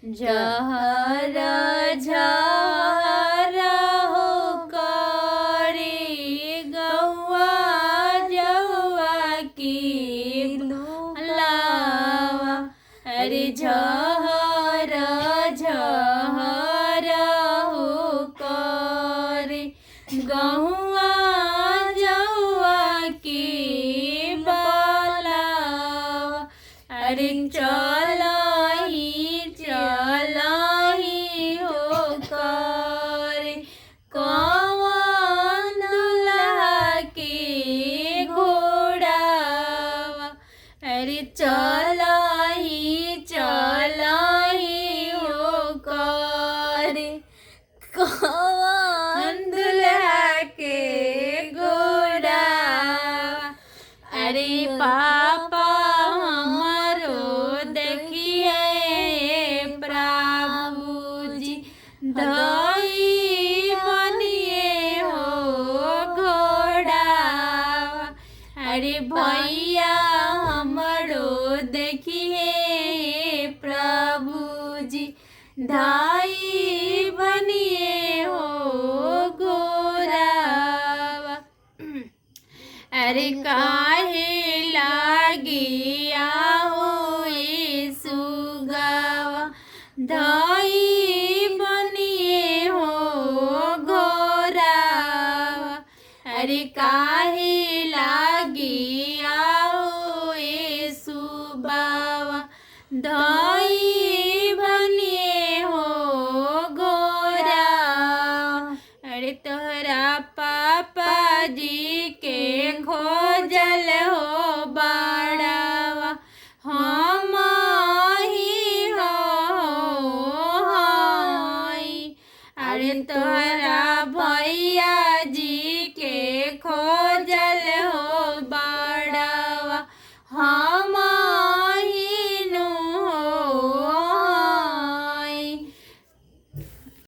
झहर झहर हो करे गौआ जौआ की लावा। अरे झहर झहर हो करे गौआ जौआ की बालावा। अरे चलही चलही हो करे कौन दुल्हा के घोड़ावा। अरे चलही चलही हो करे कौन दुल्हा के घोड़ावा। अरे पापा हमारो देखिए प्रभुजी धई बनिए हो घोड़ावा। अरे भैया हमारो देखिए प्रभुजी धाई बनिए हो घोड़ावा। अरे काहे लागिया हो सुगावा धाई बनिए हो घोड़ावा। अरे काहे लागिया हो सुबावा धाई बनिए हो घोड़ावा। अरे तोहरा पापा जी के खोजल हो बाड़ावा हम ही हो हाई। अरे तोहरा भैया जी के खोजल